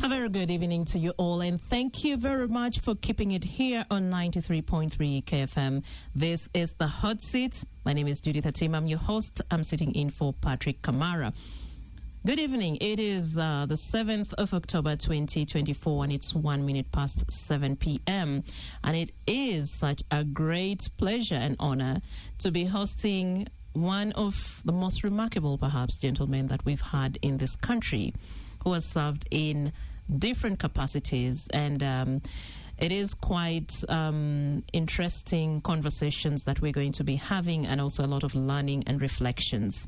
A very good evening to you all, and thank you very much for keeping it here on 93.3 KFM. This is the Hotseat. My name is Judith Atim. I'm your host. I'm sitting in for Patrick Kamara. Good evening. It is the 7th of October 2024, and it's 1 minute past 7 p.m. And it is such a great pleasure and honor to be hosting one of the most remarkable, perhaps, gentlemen that we've had in this country, who has served in different capacities. And it is quite interesting conversations that we're going to be having, and also a lot of learning and reflections.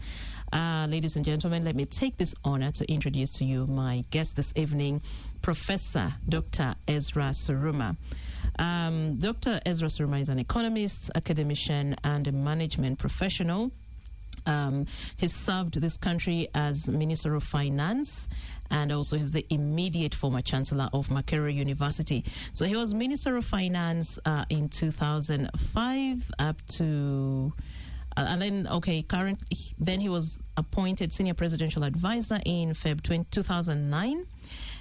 Ladies and gentlemen, let me take this honor to introduce to you my guest this evening, Professor Dr. Ezra Suruma. Dr. Ezra Suruma is an economist, academician, and a management professional. He's served this country as Minister of Finance, and also he's the immediate former Chancellor of Makerere University. So he was Minister of Finance in 2005 up to... and then, then he was appointed Senior Presidential Advisor in Feb 2009.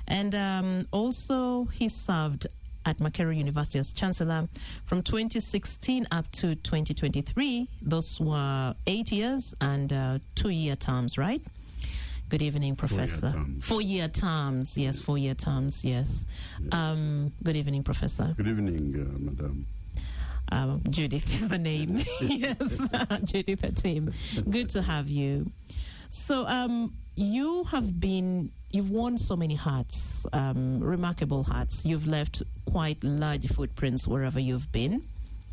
And also he served at Makerere University as Chancellor from 2016 up to 2023. Those were 8 years and 2-year terms, right? Good evening, Professor. 4-year terms, yes, 4-year terms, yes. Good evening, Professor. Good evening, Madam. Judith is the name. Yes, Judith Atim. Good to have you. So you've worn so many hats, remarkable hats. You've left quite large footprints wherever you've been.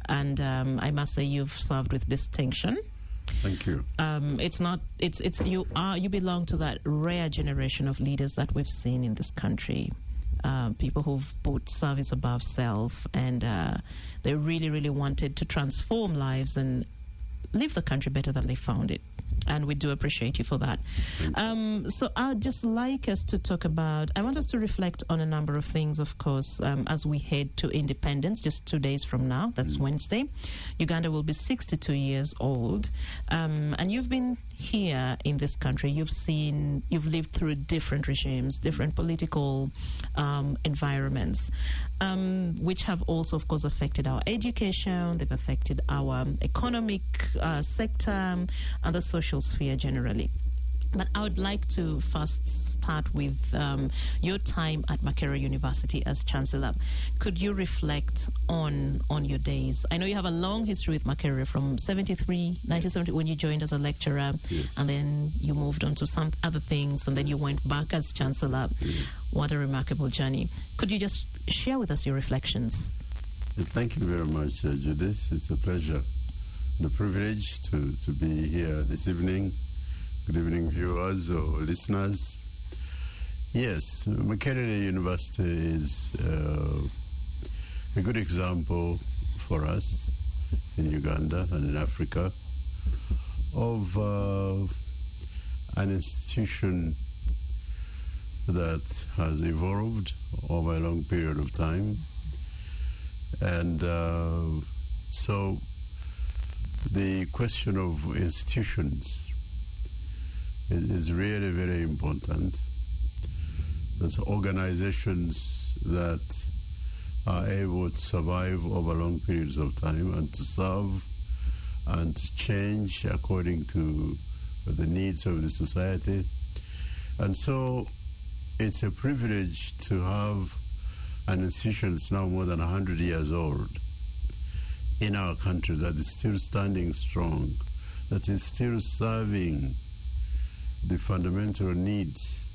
And I must say you've served with distinction. Thank you. You belong to that rare generation of leaders that we've seen in this country. People who've put service above self, and they really, really wanted to transform lives and leave the country better than they found it. And we do appreciate you for that. So I'd just like us to talk about, I want us to reflect on a number of things, of course, as we head to independence just 2 days from now. That's Wednesday. Uganda will be 62 years old. And you've been here in this country. You've lived through different regimes, different political environments, which have also, of course, affected our education. They've affected our economic sector and the social sphere generally. But I would like to first start with your time at Makerere University as Chancellor. Could you reflect on your days? I know you have a long history with Makerere from 1970, when you joined as a lecturer, yes, and then you moved on to some other things, and then you went back as Chancellor. Yes. What a remarkable journey. Could you just share with us your reflections? Thank you very much, Judith. It's a pleasure and a privilege to be here this evening. Good evening, viewers or listeners. Yes, Makerere University is a good example for us in Uganda and in Africa of an institution that has evolved over a long period of time. And so the question of institutions is really very important. There's organizations that are able to survive over long periods of time and to serve and to change according to the needs of the society. And so it's a privilege to have an institution that's now more than 100 years old in our country that is still standing strong, that is still serving the fundamental needs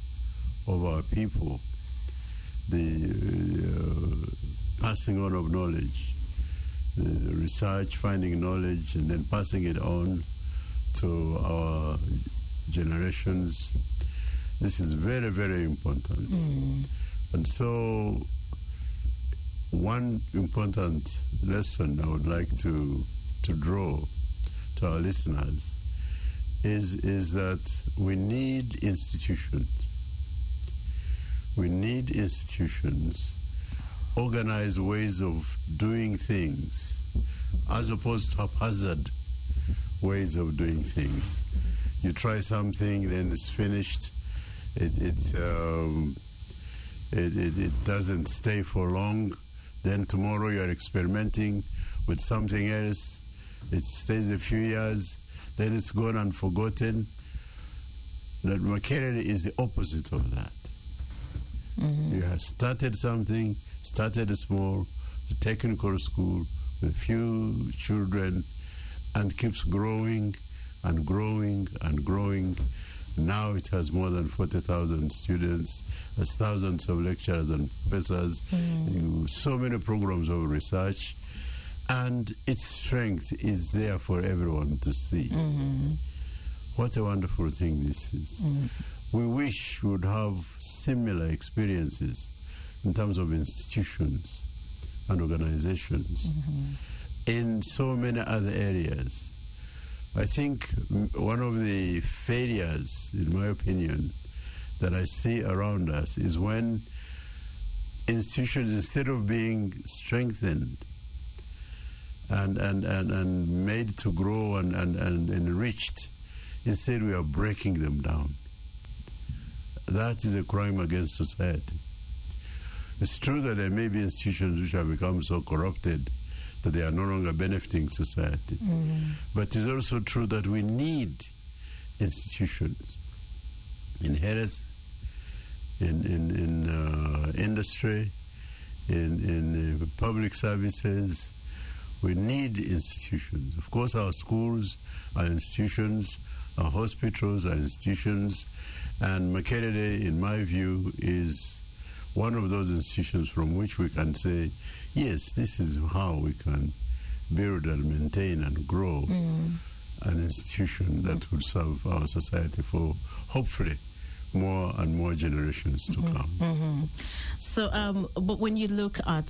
of our people, the passing on of knowledge, the research, finding knowledge, and then passing it on to our generations. This is very, very important. And so one important lesson I would like to draw to our listeners is that we need institutions. We need institutions, organized ways of doing things, as opposed to haphazard ways of doing things. You try something, then it's finished. It doesn't stay for long. Then tomorrow you are experimenting with something else. It stays a few years, then it's gone and forgotten. That Makerere is the opposite of that. Mm-hmm. You have started something, started small, the technical school, with few children, and keeps growing and growing and growing. Now it has more than 40,000 students, there's thousands of lecturers and professors, so many programs of research, and its strength is there for everyone to see. Mm-hmm. What a wonderful thing this is. Mm-hmm. We wish we would have similar experiences in terms of institutions and organizations in so many other areas. I think one of the failures, in my opinion, that I see around us is when institutions, instead of being strengthened and made to grow and enriched, instead we are breaking them down. That is a crime against society. It's true that there may be institutions which have become so corrupted that they are no longer benefiting society. But it's also true that we need institutions in health, in industry, in public services. We need institutions. Of course, our schools are institutions, our hospitals are institutions, and Makerere, in my view, is one of those institutions from which we can say, yes, this is how we can build and maintain and grow an institution that will serve our society for, hopefully, more and more generations to come. So, but when you look at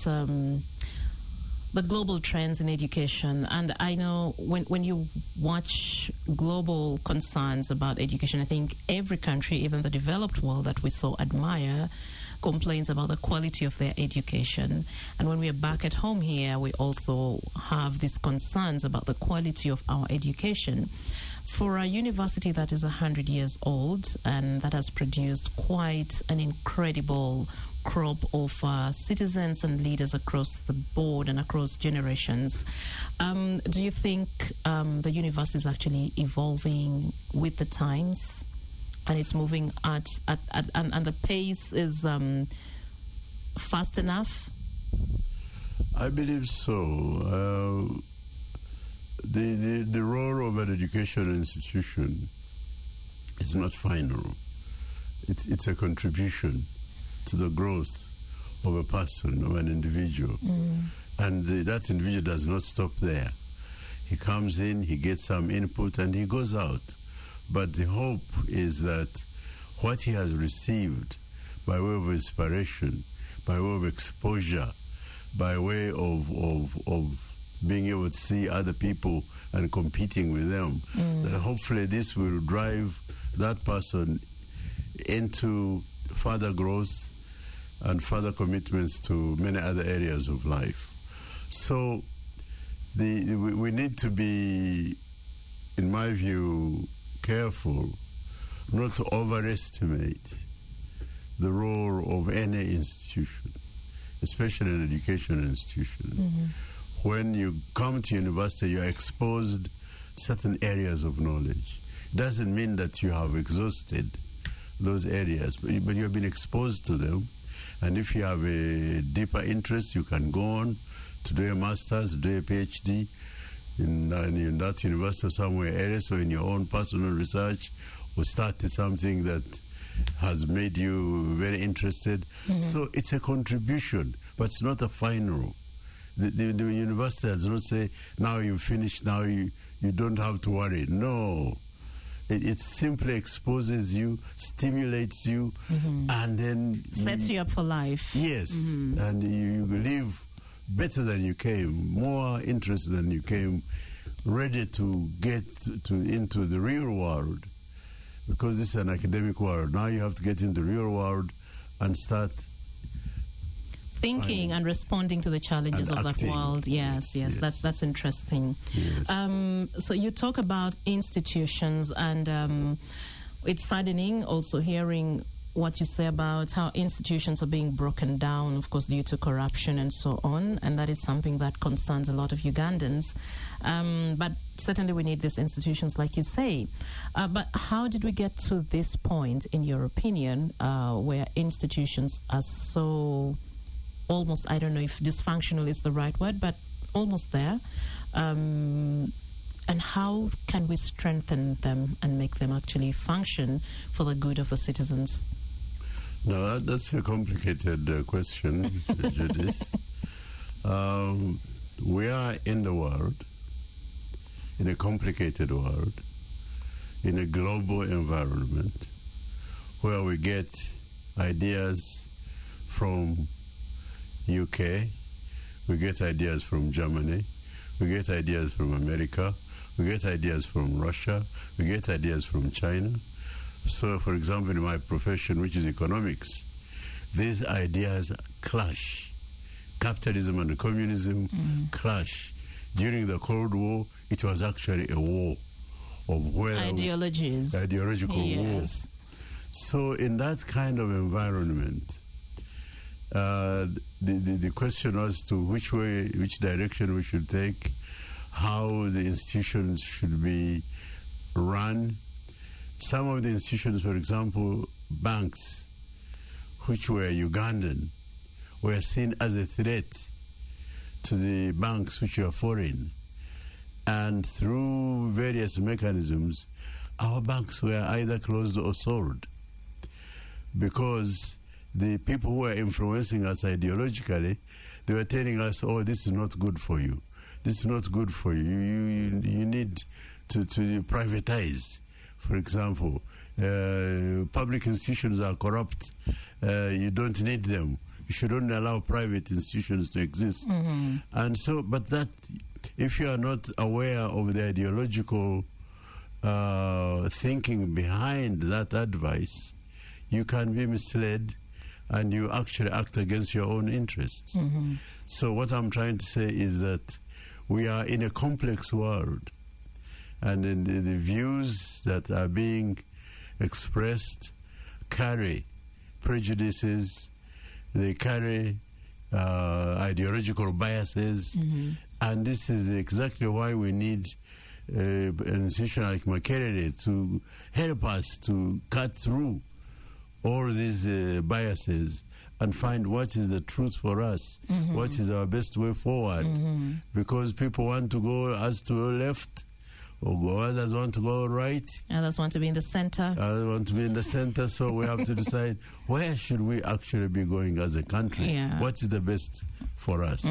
the global trends in education, and I know when you watch global concerns about education, I think every country, even the developed world that we so admire, complains about the quality of their education. And when we are back at home here, we also have these concerns about the quality of our education. For a university that is 100 years old and that has produced quite an incredible crop of citizens and leaders across the board and across generations, do you think the university is actually evolving with the times? And it's moving and the pace is fast enough? I believe so. The role of an educational institution is not final. It's a contribution to the growth of a person, of an individual. And that individual does not stop there. He comes in, he gets some input, and he goes out. But the hope is that what he has received by way of inspiration, by way of exposure, by way of being able to see other people and competing with them, that hopefully this will drive that person into further growth and further commitments to many other areas of life. So we need to be, in my view, careful not to overestimate the role of any institution, especially an educational institution. When you come to university, you're exposed certain areas of knowledge. Doesn't mean that you have exhausted those areas, but you have been exposed to them. And if you have a deeper interest, you can go on to do a master's, do a PhD in that university or somewhere else, or in your own personal research, or started something that has made you very interested. So it's a contribution, but it's not a final. The university does not say, now you've finished, now you don't have to worry. No. It simply exposes you, stimulates you, and then sets you up for life. Yes, and you live better than you came, more interested than you came, ready to get into the real world, because this is an academic world. Now you have to get into the real world and start thinking and responding to the challenges of that world. Yes. That's interesting. Yes. So you talk about institutions, and it's saddening also hearing what you say about how institutions are being broken down, of course, due to corruption and so on, and that is something that concerns a lot of Ugandans. But certainly we need these institutions, like you say. But how did we get to this point, in your opinion, where institutions are so almost, I don't know if dysfunctional is the right word, but almost there? And how can we strengthen them and make them actually function for the good of the citizens? No, that's a complicated question, Judith. We are in the world, in a complicated world, in a global environment, where we get ideas from UK, we get ideas from Germany, we get ideas from America, we get ideas from Russia, we get ideas from China. So, for example, in my profession, which is economics, these ideas clash. Capitalism and communism clash. During the Cold War, it was actually a war of ideological war. So, in that kind of environment, the question as to which direction we should take, how the institutions should be run. Some of the institutions, for example, banks, which were Ugandan, were seen as a threat to the banks which were foreign. And through various mechanisms, our banks were either closed or sold, because the people who were influencing us ideologically, they were telling us, oh, this is not good for you. This is not good for you. You need to privatize. For example, public institutions are corrupt. You don't need them. You should only allow private institutions to exist. And so, but that, if you are not aware of the ideological thinking behind that advice, you can be misled and you actually act against your own interests. So what I'm trying to say is that we are in a complex world, and the views that are being expressed carry prejudices, they carry ideological biases, and this is exactly why we need an institution like Makerere to help us to cut through all these biases and find what is the truth for us, what is our best way forward. Because people want to go as to the left, or others want to go right. Others want to be in the center. Others want to be in the center, so we have to decide where should we actually be going as a country. What is the best for us?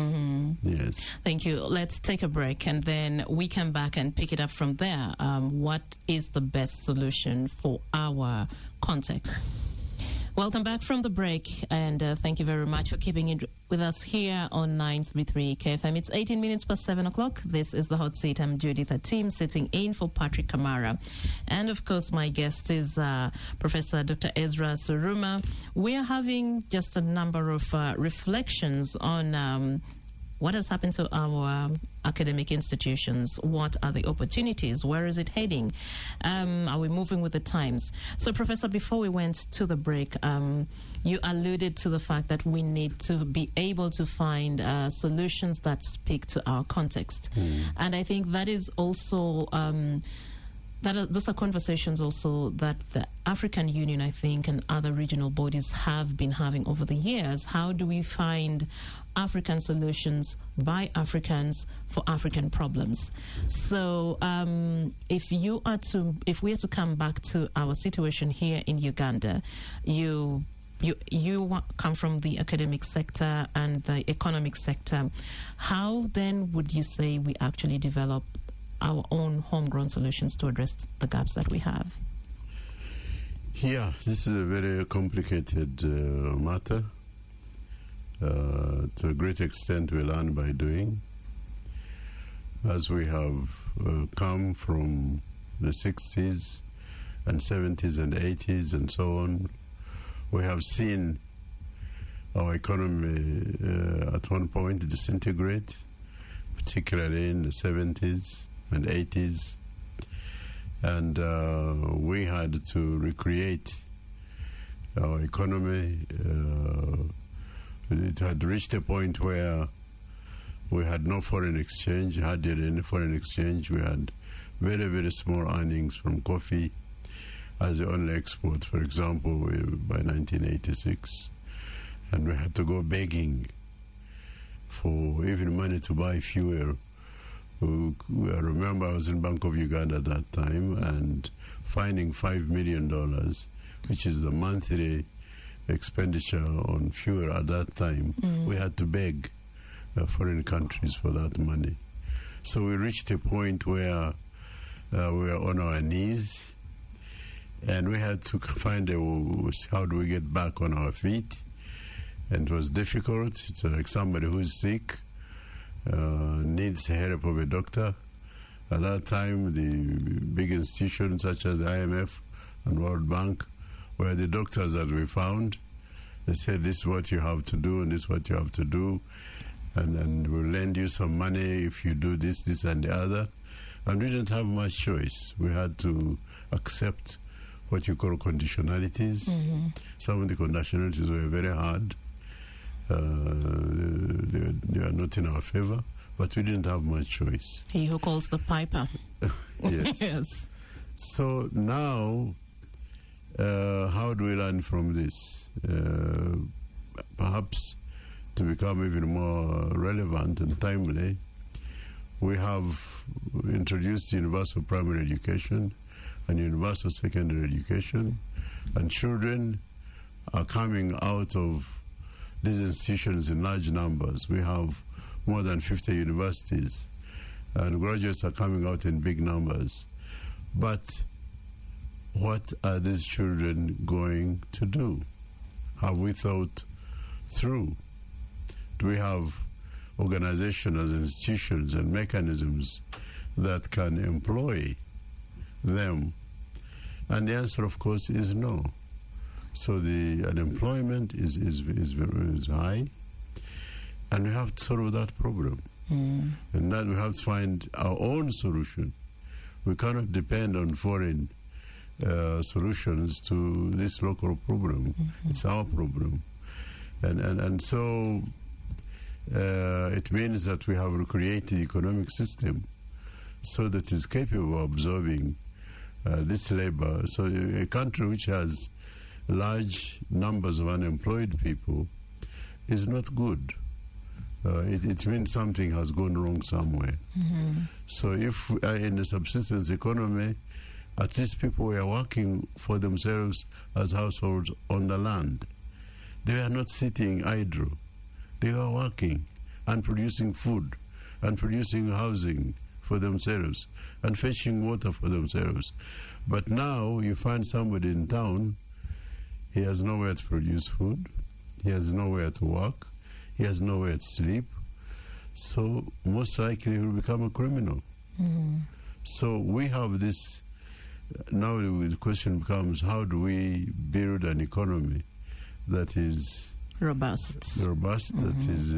Yes. Thank you. Let's take a break, and then we come back and pick it up from there. What is the best solution for our context? Welcome back from the break, and thank you very much for keeping it with us here on 933 KFM. It's 18 minutes past 7 o'clock. This is the Hot Seat. I'm Judith Atim, sitting in for Patrick Kamara. And, of course, my guest is Professor Dr. Ezra Suruma. We are having just a number of reflections on what has happened to our academic institutions? What are the opportunities? Where is it heading? Are we moving with the times? So, Professor, before we went to the break, you alluded to the fact that we need to be able to find solutions that speak to our context. And I think that is also... those are conversations also that the African Union, I think, and other regional bodies have been having over the years. How do we find African solutions by Africans for African problems? So if we are to come back to our situation here in Uganda, you come from the academic sector and the economic sector. How then would you say we actually develop our own homegrown solutions to address the gaps that we have? Yeah, this is a very complicated matter. To a great extent, we learn by doing. As we have come from the 60s and 70s and 80s and so on, we have seen our economy at one point disintegrate, particularly in the 70s and 80s. And we had to recreate our economy. It had reached a point where we had no foreign exchange, hardly any foreign exchange. We had very, very small earnings from coffee as the only export, for example, by 1986. And we had to go begging for even money to buy fuel. I remember I was in Bank of Uganda at that time and finding $5 million, which is the monthly expenditure on fuel at that time. We had to beg foreign countries for that money. So we reached a point where we were on our knees, and we had to find how do we get back on our feet. And it was difficult. It's like somebody who's sick needs the help of a doctor. At that time, the big institutions such as the IMF and World Bank were the doctors that we found. They said, this is what you have to do, and this is what you have to do, and we'll lend you some money if you do this, this, and the other. And we didn't have much choice. We had to accept what you call conditionalities. Some of the conditionalities were very hard. They are not in our favor, but we didn't have much choice. He who calls the piper. Yes. Yes. So now, how do we learn from this? Perhaps to become even more relevant and timely, we have introduced universal primary education and universal secondary education, and children are coming out of these institutions in large numbers. We have more than 50 universities, and graduates are coming out in big numbers. But what are these children going to do? Have we thought through? Do we have organizations, institutions, and mechanisms that can employ them? And the answer, of course, is no. So the unemployment is high, and we have to solve that problem. And then we have to find our own solution. We cannot depend on foreign solutions to this local problem. It's our problem. And so it means that we have recreated the economic system so that it's capable of absorbing this labor. So a country which has large numbers of unemployed people is not good. It means something has gone wrong somewhere. So if in the subsistence economy, at least people were working for themselves as households on the land. They were not sitting idle. They were working and producing food and producing housing for themselves and fetching water for themselves. But now you find somebody in town, he has nowhere to produce food, he has nowhere to work, he has nowhere to sleep, so most likely he will become a criminal. So we have this, now the question becomes, how do we build an economy that is robust, that is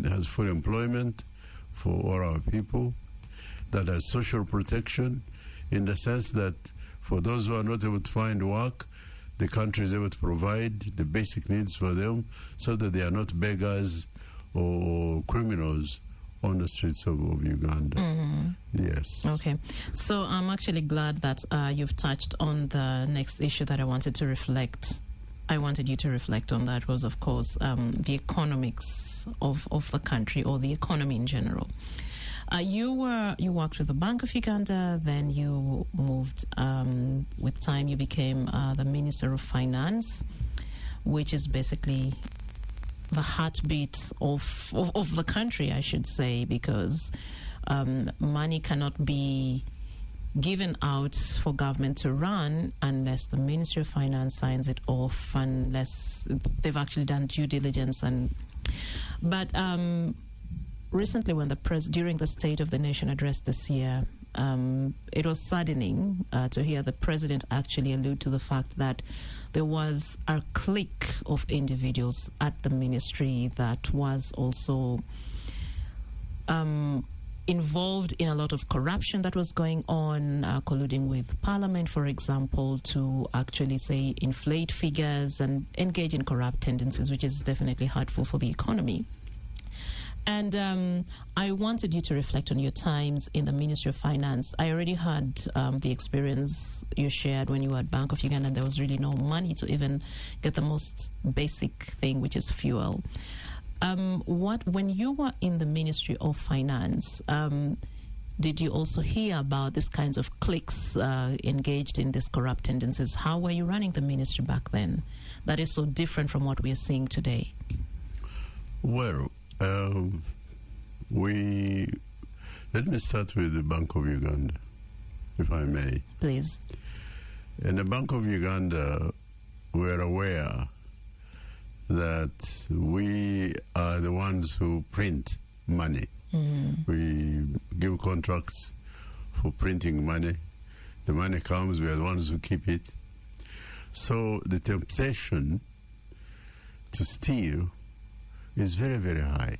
has full employment for all our people, that has social protection in the sense that for those who are not able to find work, the country is able to provide the basic needs for them so that they are not beggars or criminals on the streets of Uganda. Yes. Okay. So I'm actually glad that you've touched on the next issue that I wanted you to reflect on. That was, of course, the economics of the country, or the economy in general. You worked with the Bank of Uganda, then you moved, with time you became the Minister of Finance, which is basically the heartbeat of the country, I should say, because money cannot be given out for government to run unless the Ministry of Finance signs it off, unless they've actually done due diligence. But recently, when during the State of the Nation address this year, it was saddening to hear the president actually allude to the fact that there was a clique of individuals at the ministry that was also involved in a lot of corruption that was going on, colluding with Parliament, for example, to actually, say, inflate figures and engage in corrupt tendencies, which is definitely hurtful for the economy. And I wanted you to reflect on your times in the Ministry of Finance. I already had the experience you shared when you were at Bank of Uganda, and there was really no money to even get the most basic thing, which is fuel. When you were in the Ministry of Finance, did you also hear about these kinds of cliques engaged in these corrupt tendencies? How were you running the ministry back then? That is so different from what we are seeing today. Well, let me start with the Bank of Uganda, if I may. Please. In the Bank of Uganda, we're aware that we are the ones who print money. We give contracts for printing money. The money comes, we are the ones who keep it. So the temptation to steal is very, very high.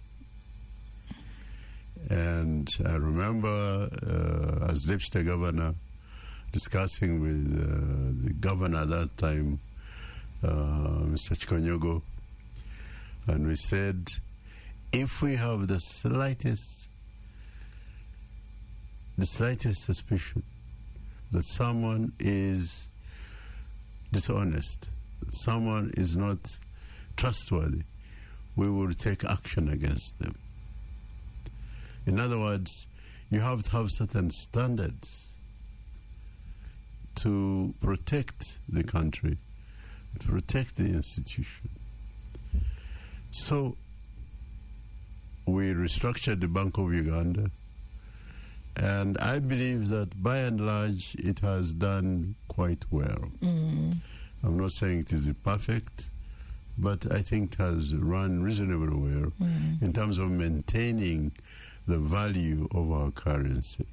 And I remember as Deputy Governor discussing with the governor at that time, Mr. Chikonyogo, and we said, if we have the slightest suspicion that someone is dishonest, that someone is not trustworthy, we will take action against them. In other words, you have to have certain standards to protect the country, to protect the institution. So we restructured the Bank of Uganda, and I believe that by and large it has done quite well. I'm not saying it is perfect, but I think it has run reasonably well in terms of maintaining the value of our currency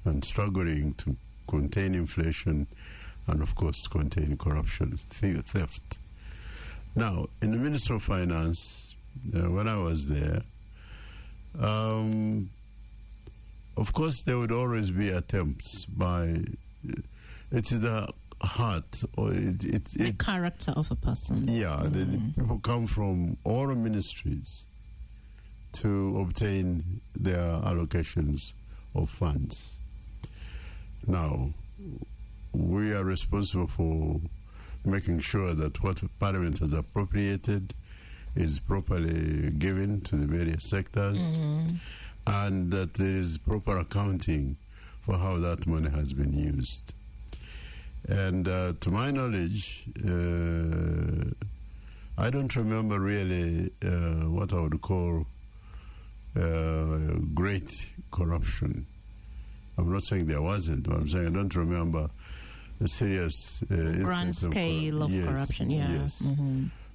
and struggling to contain inflation and, of course, contain corruption, theft. Now, in the Ministry of Finance, when I was there, of course, there would always be attempts by... It's the heart or the character of a person. Yeah, the people come from all ministries to obtain their allocations of funds. Now, we are responsible for making sure that what Parliament has appropriated is properly given to the various sectors, and that there is proper accounting for how that money has been used. And to my knowledge, I don't remember really what I would call great corruption. I'm not saying there wasn't, but I'm saying I don't remember a serious grand scale of corruption. Yeah. Yes.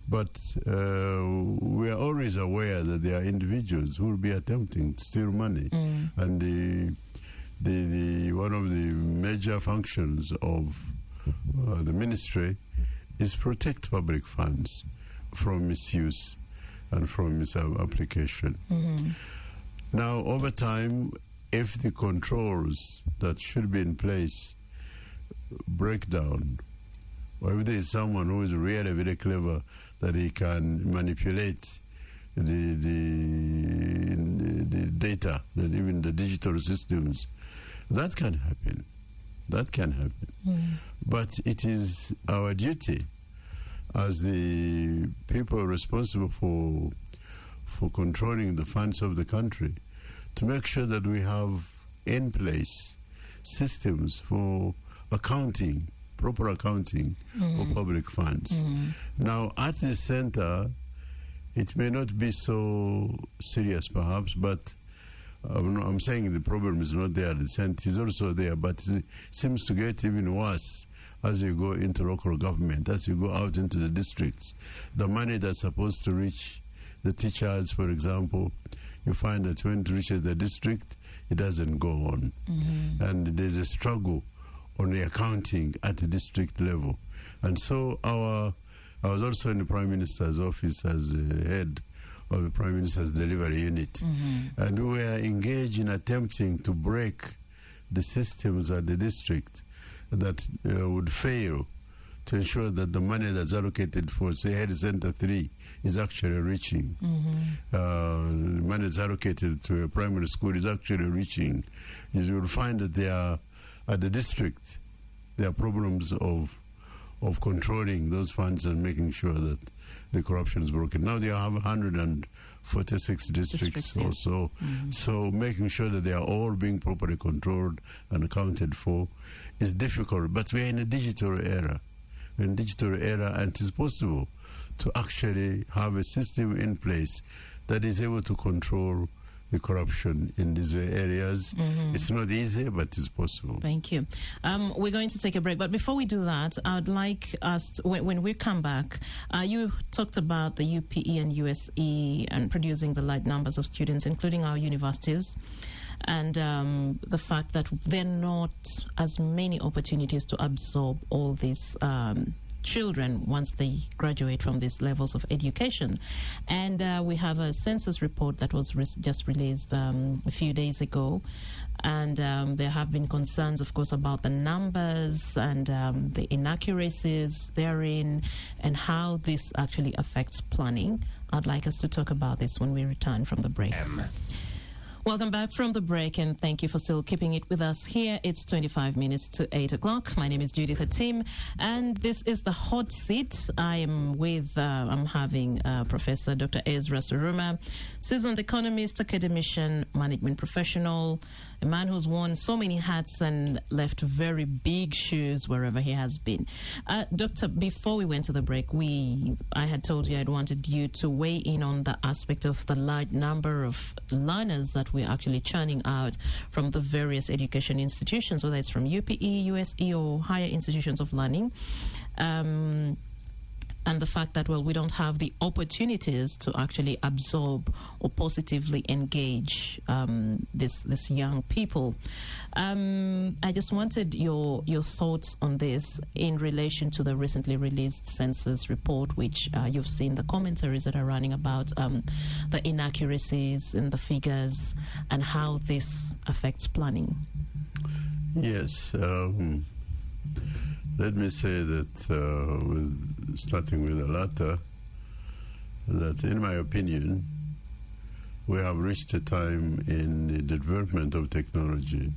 But we are always aware that there are individuals who will be attempting to steal money, and the one of the major functions of the ministry is protect public funds from misuse and from misapplication. Now, over time, if the controls that should be in place break down, or if there is someone who is really very clever that he can manipulate the data, that even the digital systems, that can happen. That can happen. But it is our duty as the people responsible for controlling the funds of the country to make sure that we have in place systems for accounting, proper accounting for public funds. Now, at the center, it may not be so serious perhaps, but I'm saying the problem is not there. The center is also there, but it seems to get even worse as you go into local government, as you go out into the districts. The money that's supposed to reach the teachers, for example, you find that when it reaches the district, it doesn't go on. And there's a struggle on the accounting at the district level. And so I was also in the Prime Minister's office as head of the Prime Minister's delivery unit. And we were engaged in attempting to break the systems at the district that would fail to ensure that the money that's allocated for, say, Health Center 3 is actually reaching. Money that's allocated to a primary school is actually reaching. You will find that at the district, there are problems of controlling those funds and making sure that the corruption is broken. Now they have 146 districts or so. So making sure that they are all being properly controlled and accounted for is difficult. But we are in a digital era. We're in a digital era, and it is possible to actually have a system in place that is able to control the corruption in these areas. It's not easy, but it's possible. Thank you. We're going to take a break, but before we do that, I'd like us, when we come back, you talked about the UPE and USE and producing the large numbers of students, including our universities, and the fact that there are not as many opportunities to absorb all these children once they graduate from these levels of education. And we have a census report that was just released a few days ago, and there have been concerns, of course, about the numbers and the inaccuracies therein and how this actually affects planning. I'd like us to talk about this when we return from the break. Welcome back from the break, and thank you for still keeping it with us here. It's 25 minutes to 8 o'clock. My name is Judith Atim, and this is the Hot Seat. I am with, I'm having Professor Dr. Ezra Suruma, seasoned economist, academician, management professional, a man who's worn so many hats and left very big shoes wherever he has been. Doctor, before we went to the break, I had told you I'd wanted you to weigh in on the aspect of the large number of learners that we're actually churning out from the various education institutions, whether it's from UPE, USE, or higher institutions of learning. And the fact that, well, we don't have the opportunities to actually absorb or positively engage this young people. I just wanted your thoughts on this in relation to the recently released census report, which you've seen the commentaries that are running about the inaccuracies in the figures and how this affects planning. Yes. Let me say that, starting with the latter, that in my opinion, we have reached a time in the development of technology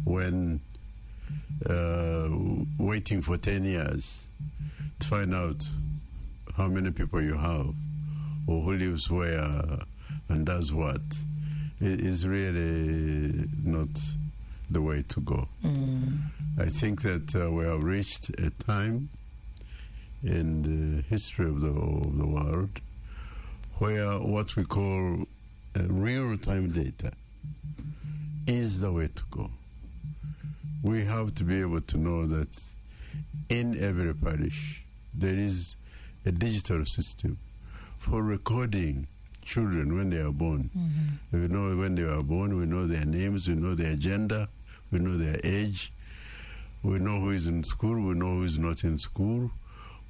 when waiting for 10 years to find out how many people you have or who lives where and does what is really not the way to go. I think that we have reached a time in the history of the world where what we call real-time data is the way to go. We have to be able to know that in every parish there is a digital system for recording children when they are born. We know when they are born, we know their names, we know their gender, we know their age, we know who is in school, we know who is not in school,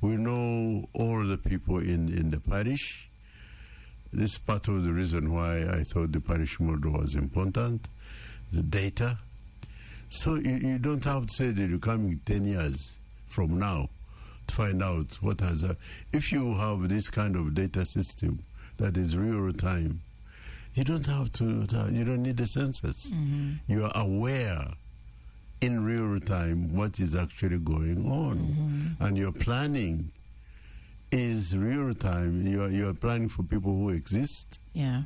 we know all the people in the parish. This is part of the reason why I thought the parish model was important, the data. So you don't have to say that you're coming 10 years from now to find out what has... if you have this kind of data system that is real time, you don't have to, you don't need a census. You are aware in real time what is actually going on. And your planning is real time. You are planning for people who exist. Yeah.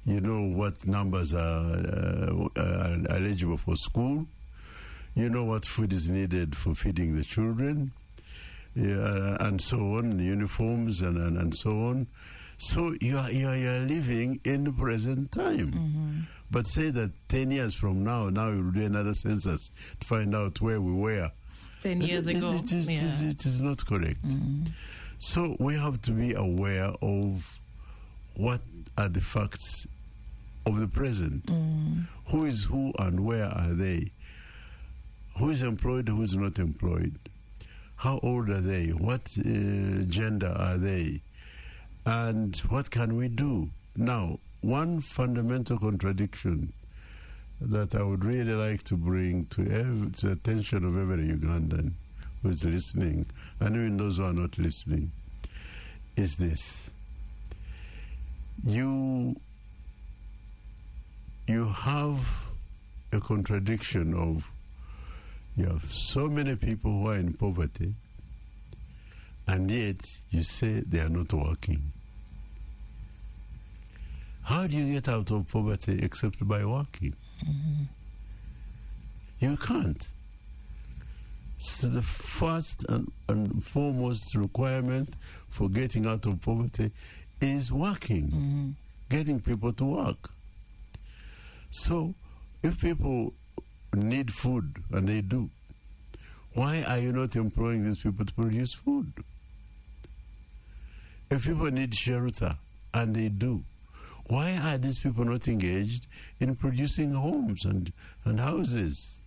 You know what numbers are eligible for school. You know what food is needed for feeding the children, and so on, uniforms and so on. So you are living in the present time. But say that 10 years from now we will do another census to find out where we were 10 years ago. It is not correct. So we have to be aware of what are the facts of the present. Who is who and where are they? Who is employed, who is not employed? How old are they? What gender are they? And what can we do? Now, one fundamental contradiction that I would really like to bring to the attention of every Ugandan who is listening, and even those who are not listening, is this. You have a contradiction of, you have so many people who are in poverty, and yet you say they are not working. How do you get out of poverty except by working? Mm-hmm. You can't. So the first and foremost requirement for getting out of poverty is working, getting people to work. So if people need food, and they do, why are you not employing these people to produce food? If people need shelter, and they do, why are these people not engaged in producing homes and houses?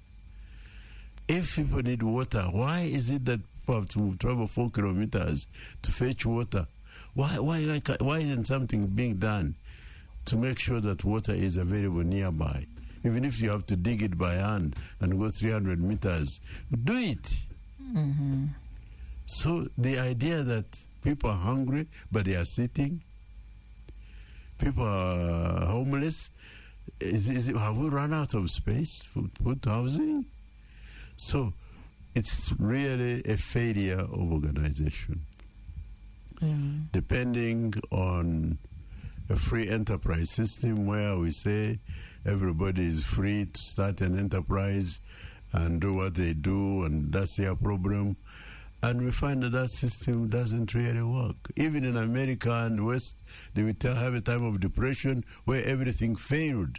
If people need water, why is it that people have to travel 4 kilometers to fetch water? Why isn't something being done to make sure that water is available nearby? Even if you have to dig it by hand and go 300 meters, do it. Mm-hmm. So the idea that people are hungry, but they are sitting, people are homeless, have we run out of space for food housing? So it's really a failure of organization. Depending on a free enterprise system where we say everybody is free to start an enterprise and do what they do, and that's their problem. And we find that system doesn't really work. Even in America and West, they will have a time of depression where everything failed.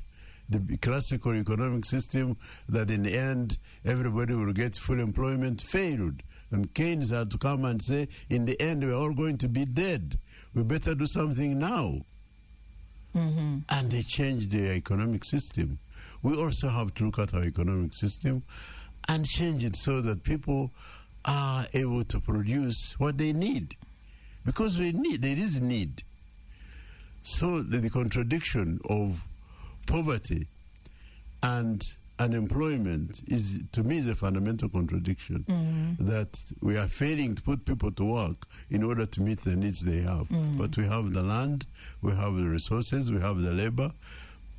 The classical economic system that in the end everybody will get full employment failed. And Keynes had to come and say, in the end we're all going to be dead. We better do something now. Mm-hmm. And they changed the economic system. We also have to look at our economic system and change it so that people are able to produce what they need. Because there is need. So the contradiction of poverty and unemployment is, to me, is a fundamental contradiction. That we are failing to put people to work in order to meet the needs they have. But we have the land, we have the resources, we have the labor.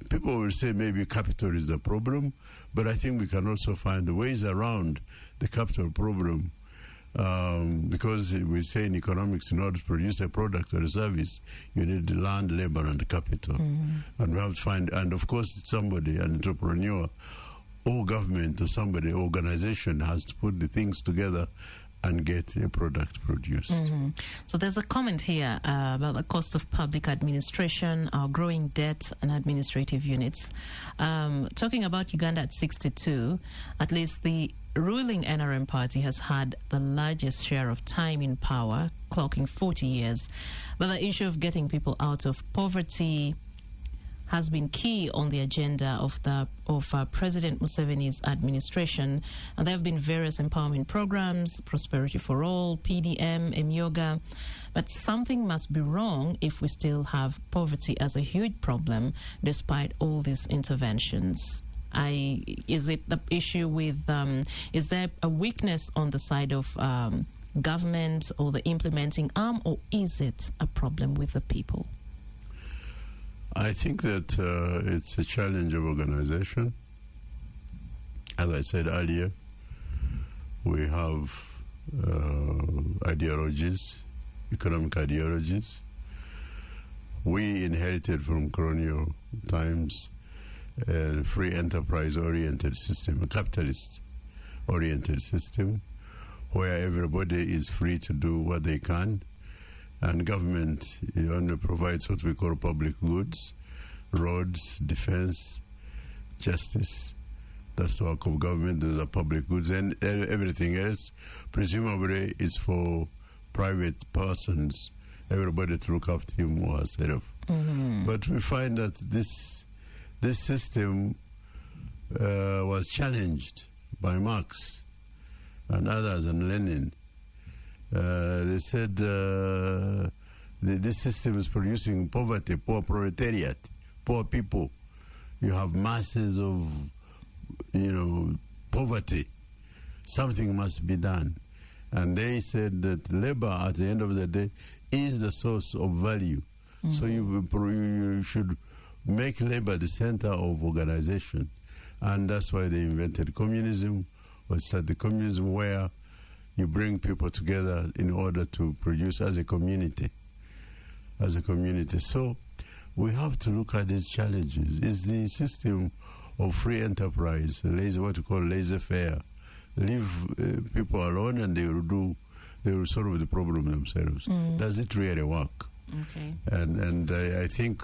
People will say maybe capital is the problem, but I think we can also find ways around the capital problem. Because we say in economics, in order to produce a product or a service, you need the land, labor, and the capital. And we have to find, and of course, somebody, an entrepreneur, or government, or somebody, organization has to put the things together and get a product produced. So there's a comment here about the cost of public administration, our growing debt and administrative units. Talking about Uganda at 62, at least the ruling NRM party has had the largest share of time in power, clocking 40 years. But the issue of getting people out of poverty has been key on the agenda of President Museveni's administration. And there have been various empowerment programs, Prosperity for All, PDM, Emyoga. But something must be wrong if we still have poverty as a huge problem despite all these interventions. Is it the issue with, is there a weakness on the side of government or the implementing arm, or is it a problem with the people? I think that it's a challenge of organization. As I said earlier, we have ideologies, economic ideologies. We inherited from colonial times a free enterprise-oriented system, a capitalist-oriented system, where everybody is free to do what they can, and government only provides what we call public goods, roads, defense, justice. That's the work of government. Those are public goods, and everything else presumably is for private persons, everybody to look after him or herself. But we find that this system was challenged by Marx and others, and Lenin. They said this system is producing poverty, poor proletariat, poor people. You have masses of, poverty. Something must be done. And they said that labor, at the end of the day, is the source of value. Mm-hmm. So you should make labor the center of organization. And that's why they invented communism, or started communism, where you bring people together in order to produce as a community. So we have to look at these challenges. It's the system of free enterprise, what we call laissez-faire. Leave people alone and they will solve the problem themselves. Does it really work? Okay. And I think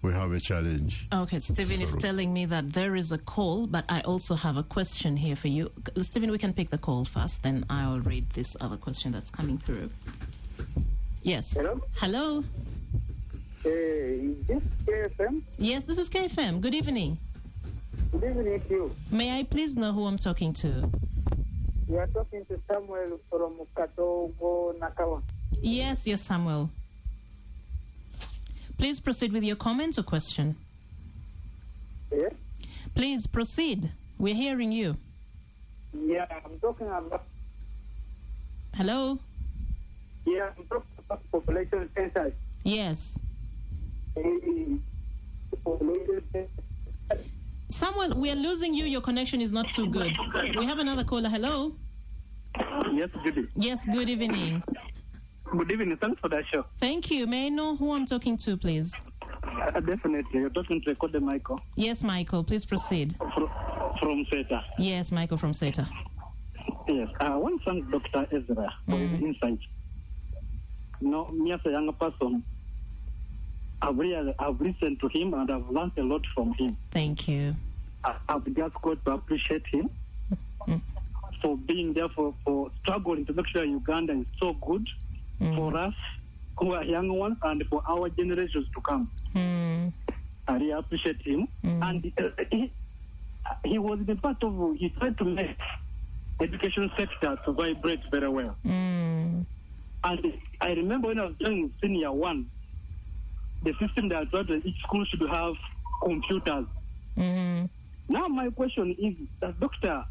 we have a challenge. Okay, Stephen is telling me that there is a call, but I also have a question here for you. Stephen, we can pick the call first, then I'll read this other question that's coming through. Yes. Hello? Hello? Is this KFM? Yes, this is KFM. Good evening. Good evening to you. May I please know who I'm talking to? You are talking to Samuel from Katogo, Nakawa. Yes, Samuel. Please proceed with your comment or question. Yes? Please proceed. We're hearing you. Yeah, I'm talking about... Hello? Yeah, I'm talking about population census. Yes. Samuel, we are losing you. Your connection is not too good. We have another caller. Hello? Yes, good evening. Yes, good evening. Good evening. Thanks for that show. Thank you. May I know who I'm talking to, please? Definitely. You're talking to Recorded Michael. Yes, Michael. Please proceed. From SETA. Yes, Michael from SETA. Yes. I want to thank Dr. Ezra for his insight. Me as a younger person, I've listened to him and I've learned a lot from him. Thank you. I've just got to appreciate him for being there, for struggling to make sure Uganda is so good for us who are young ones and for our generations to come. I really appreciate him. And he was the part of, he tried to make education sector to vibrate very well. And I remember when I was doing senior one, the system that I thought that each school should have computers. Now my question is, Doctor,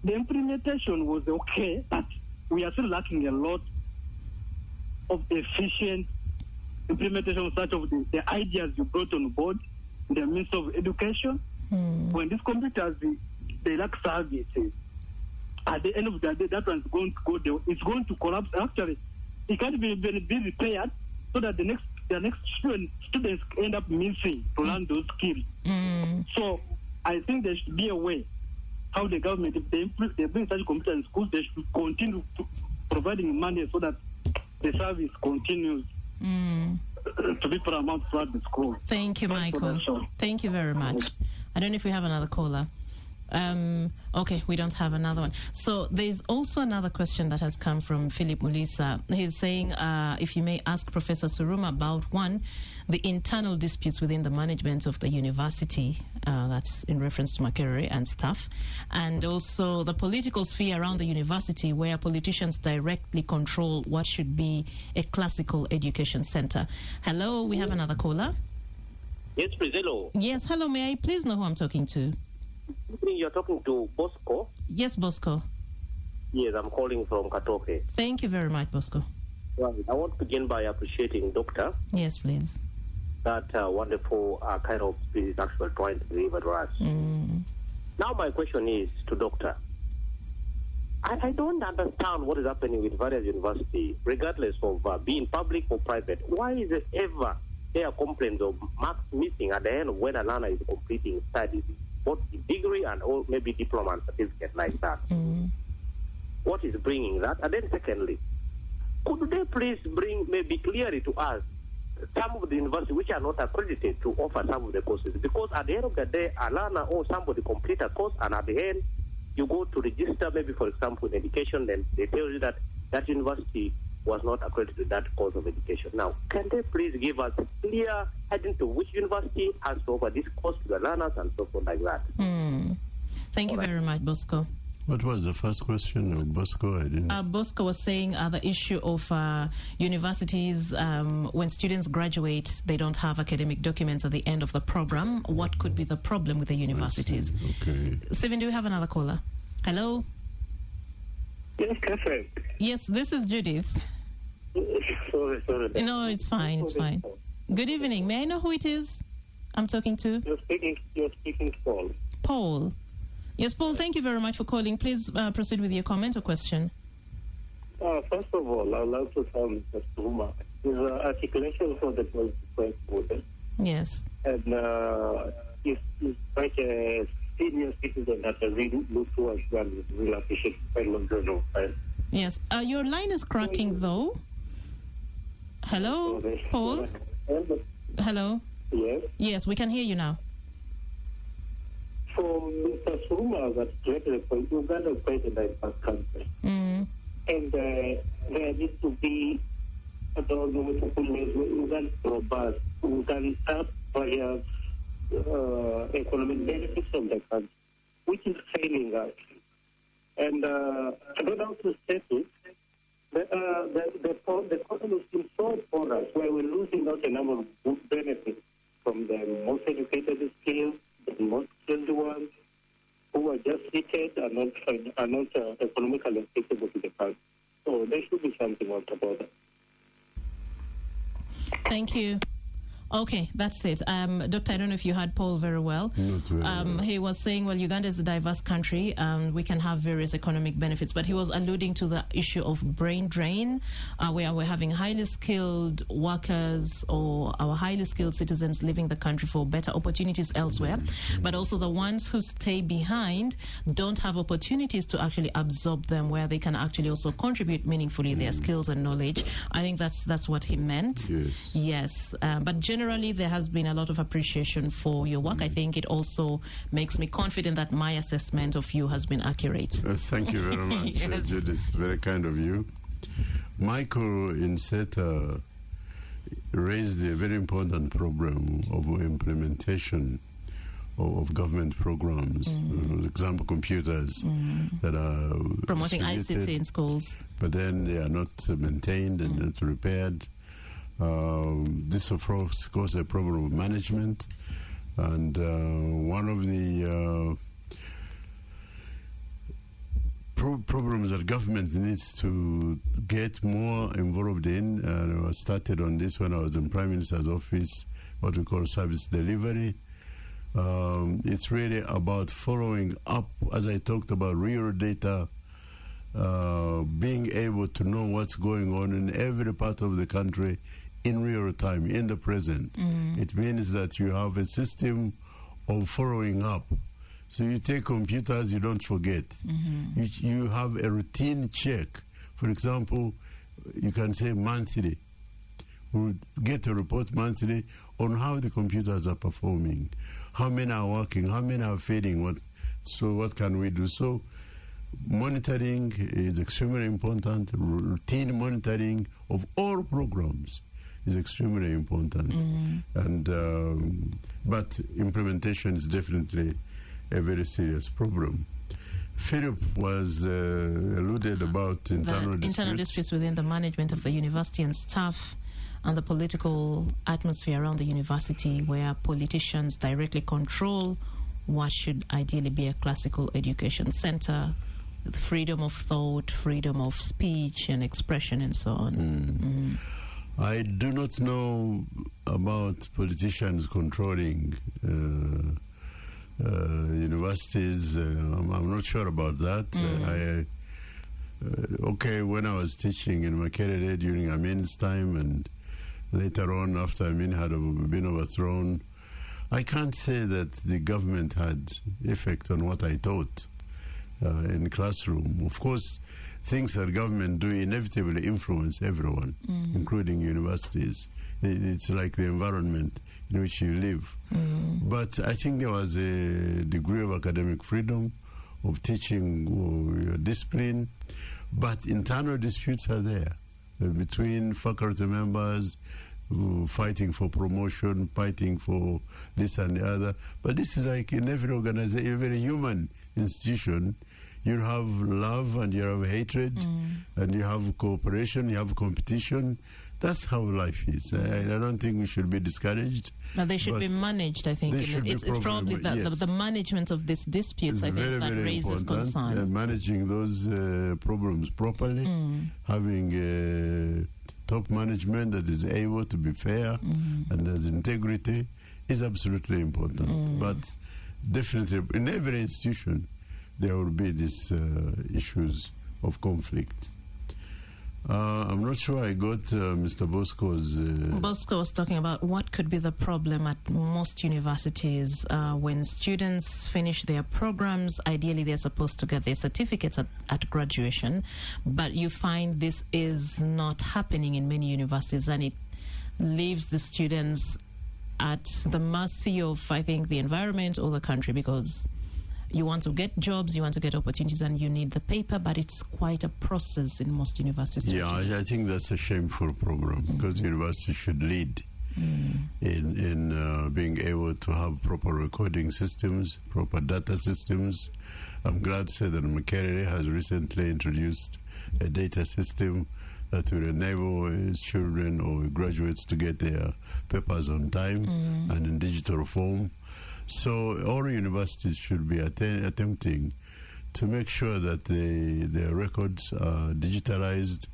the implementation was okay, but we are still lacking a lot of efficient implementation of such of the ideas you brought on board, the means of education. When these computers, they lack services, at the end of the day, that one's going to go there. It's going to collapse. Actually, it can't be repaired so that the next students end up missing to learn those skills. So I think there should be a way how the government, if they bring such computers in schools, they should continue providing money so that the service continues to be paramount throughout the school. Thank you, Michael. Thank you very much. I don't know if we have another caller. Okay, we don't have another one. So there's also another question that has come from Philip Mulisa. He's saying, if you may ask Professor Suruma about one, the internal disputes within the management of the university, that's in reference to Makerere and staff, and also the political sphere around the university where politicians directly control what should be a classical education center. Hello, we have another caller. Yes, please, hello. Yes, hello, may I please know who I'm talking to? You're talking to Bosco? Yes, Bosco. Yes, I'm calling from Katoke. Thank you very much, Bosco. Well, I want to begin by appreciating Doctor. Yes, please. That wonderful kind of speech is actually trying to deliver to us. Now my question is to Doctor. I don't understand what is happening with various universities, regardless of being public or private. Why is it ever there are complaints of marks missing at the end of when a learner is completing studies, both degree and or maybe diploma and certificate like that? What is bringing that? And then secondly, could they please bring maybe clearly to us some of the universities which are not accredited to offer some of the courses? Because at the end of the day, a learner or somebody complete a course and at the end, you go to register maybe, for example, in education, then they tell you that that university was not accredited to that course of education. Now, can they please give us a clear heading to which university has to offer this course to the learners and so forth like that? Thank you very much, Bosco. What was the first question, Bosco? I didn't. Bosco was saying the issue of universities, when students graduate, they don't have academic documents at the end of the program. What could be the problem with the universities? Okay. Stephen, do you have another caller? Hello? Yes, Catherine. Yes, this is Judith. Sorry. No, it's fine. It's fine. Good evening. May I know who it is I'm talking to? You're speaking to Paul. Paul. Yes, Paul, thank you very much for calling. Please proceed with your comment or question. First of all, I'd like to thank Mr. Suruma. His articulation for the quite good. Yes. And he's quite a senior citizen that I really look towards and really appreciate quite a long time. Yes. Your line is cracking, though. Hello, Paul? Hello? Yes. Yes, we can hear you now. For Mr. Suruma, that's directly for Uganda is quite a diverse country. Mm. And there needs to be Uganda robust. We can have various economic benefits from the country, which is failing us. And I don't know how to state it. The economy seems so porous where we're losing out a number of good benefits from the most educated skills, the most skilled ones, who are just seated and not economically accessible to the country. So there should be something else about that. Thank you. Okay, that's it. Doctor, I don't know if you heard Paul very well. Not very well. He was saying, well, Uganda is a diverse country, and we can have various economic benefits, but he was alluding to the issue of brain drain, where we're having highly skilled workers or our highly skilled citizens leaving the country for better opportunities elsewhere, but also the ones who stay behind don't have opportunities to actually absorb them, where they can actually also contribute meaningfully their skills and knowledge. I think that's what he meant. Yes. But generally, there has been a lot of appreciation for your work. I think it also makes me confident that my assessment of you has been accurate. Thank you very much, Yes. Judith. It's very kind of you. Michael in SETA raised a very important problem of implementation of government programs. For example, computers that are Promoting distributed, ICT in schools. but then they are not maintained and not repaired. This, of course, a problem of management, and one of the problems that government needs to get more involved in. I started on this when I was in Prime Minister's office, what we call service delivery. It's really about following up, as I talked about, real data, being able to know what's going on in every part of the country in real time, in the present. It means that you have a system of following up. So you take computers, you don't forget. You have a routine check. For example, you can say monthly. We'll get a report monthly on how the computers are performing, how many are working, how many are failing, so what can we do? So monitoring is extremely important. Routine monitoring of all programs is extremely important. And but implementation is definitely a very serious problem. Philip was alluded about internal disputes Within the management of the university and staff, and the political atmosphere around the university, where politicians directly control what should ideally be a classical education center, with freedom of thought, freedom of speech and expression, and so on. I do not know about politicians controlling universities. I'm not sure about that. When I was teaching in Makerere during Amin's time, and later on after Amin had been overthrown, I can't say that the government had effect on what I taught in classroom. Of course, things that government do inevitably influence everyone, including universities. It's like the environment in which you live. But I think there was a degree of academic freedom, of teaching discipline, but internal disputes are there between faculty members, fighting for promotion, fighting for this and the other. But this is like in every organization, every human institution, You have love and you have hatred, and you have cooperation, you have competition. That's how life is. I don't think we should be discouraged. But they should be managed, I think. It's probably the management of these disputes, I think, that raises concern. Managing those problems properly, having top management that is able to be fair and has integrity is absolutely important. But definitely, in every institution, there will be these issues of conflict. I'm not sure I got Mr. Bosco's... Bosco was talking about what could be the problem at most universities when students finish their programs. Ideally, they're supposed to get their certificates at graduation, but you find this is not happening in many universities, and it leaves the students at the mercy of, I think, the environment or the country, because you want to get jobs, you want to get opportunities, and you need the paper, but it's quite a process in most universities. Yeah, I think that's a shameful program, because universities should lead in being able to have proper recording systems, proper data systems. I'm glad to say that Makerere has recently introduced a data system that will enable children or graduates to get their papers on time and in digital form. So all universities should be attempting to make sure that their records are digitalized,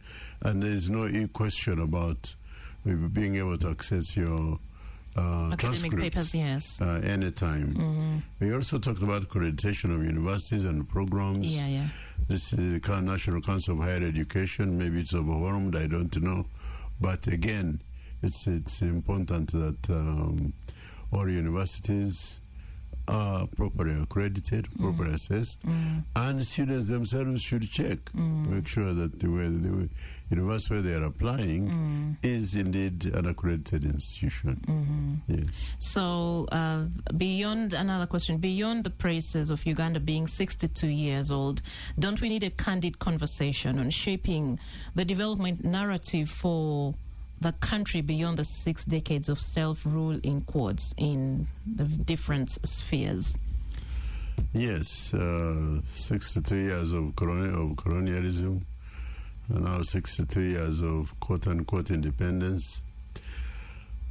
and there is no question about being able to access your academic papers, yes, anytime. We also talked about accreditation of universities and programs. This is the National Council of Higher Education. Maybe it's overwhelmed, I don't know. But again, it's important that all universities are properly accredited, properly assessed, and students themselves should check to make sure that the university where they are applying is indeed an accredited institution. Yes. So beyond the praises of Uganda being 62 years old, don't we need a candid conversation on shaping the development narrative for the country beyond the 6 decades of self-rule in quotes in the different spheres? Yes, 62 years of colonialism, and now 62 years of quote-unquote independence.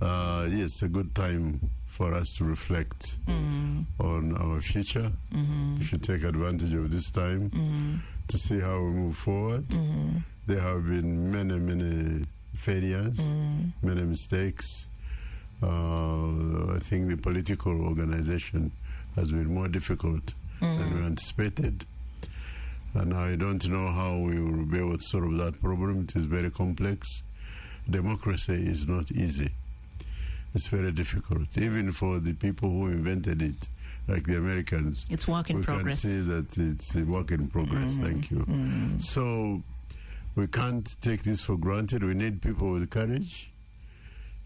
Yes, a good time for us to reflect on our future. We should take advantage of this time to see how we move forward. There have been many failures, many mistakes. I think the political organization has been more difficult than we anticipated. And I don't know how we will be able to solve that problem. It is very complex. Democracy is not easy. It's very difficult. Even for the people who invented it, like the Americans. It's work in progress. We can see that it's a work in progress. Thank you. So we can't take this for granted. We need people with courage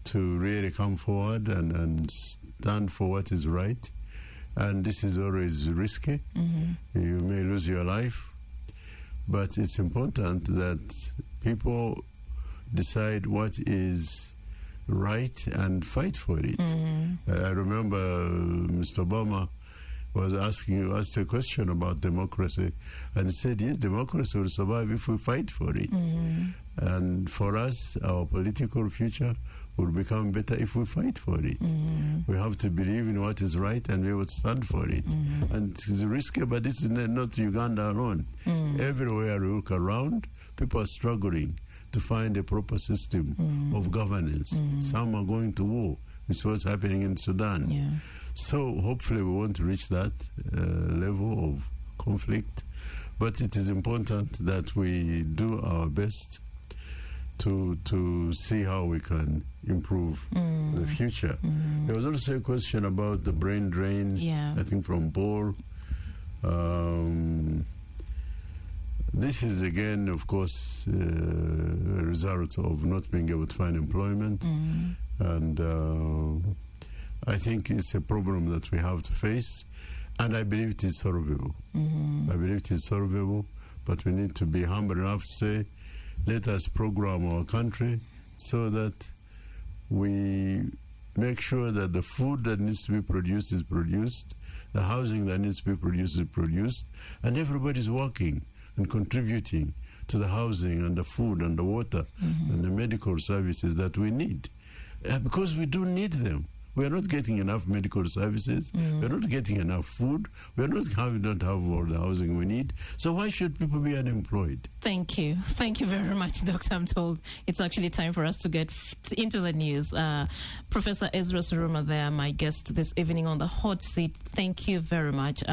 to really come forward and stand for what is right. And this is always risky. You may lose your life. But it's important that people decide what is right and fight for it. I remember Mr. Obama was asked a question about democracy, and he said, yes, democracy will survive if we fight for it. And for us, our political future will become better if we fight for it. We have to believe in what is right and be able to stand for it. And it's risky, but this is not Uganda alone. Everywhere we look around, people are struggling to find a proper system of governance. Some are going to war, which is what's happening in Sudan. So hopefully we want to reach that level of conflict. But it is important that we do our best to see how we can improve the future. There was also a question about the brain drain, I think from Paul. This is again, of course, a result of not being able to find employment. And I think it's a problem that we have to face, and I believe it is solvable. I believe it is solvable, but we need to be humble enough to say, let us program our country so that we make sure that the food that needs to be produced is produced, the housing that needs to be produced is produced, and everybody's working and contributing to the housing and the food and the water and the medical services that we need. Because we do need them. We are not getting enough medical services. We are not getting enough food. We don't have all the housing we need. So why should people be unemployed? Thank you. Thank you very much, Doctor. I'm told it's actually time for us to get into the news. Professor Ezra Suruma there, my guest this evening on the hot seat. Thank you very much.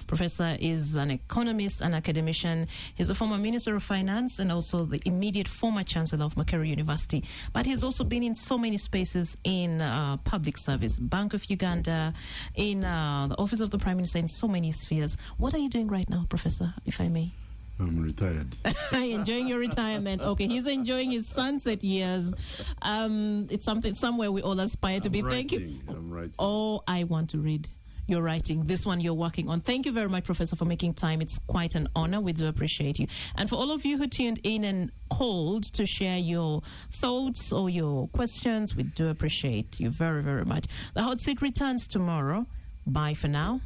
Professor is an economist, an academician. He's a former Minister of Finance and also the immediate former Chancellor of Makerere University. But he's also been in so many spaces in public service, Bank of Uganda, in the Office of the Prime Minister, in so many spheres. What are you doing right now, Professor, if I may? I'm retired. Enjoying your retirement. Okay, he's enjoying his sunset years. It's somewhere we all aspire to be. Thank you. I'm writing. Oh, I want to read. You're writing. This one you're working on. Thank you very much, Professor, for making time. It's quite an honor. We do appreciate you. And for all of you who tuned in and called to share your thoughts or your questions, we do appreciate you very, very much. The hot seat returns tomorrow. Bye for now.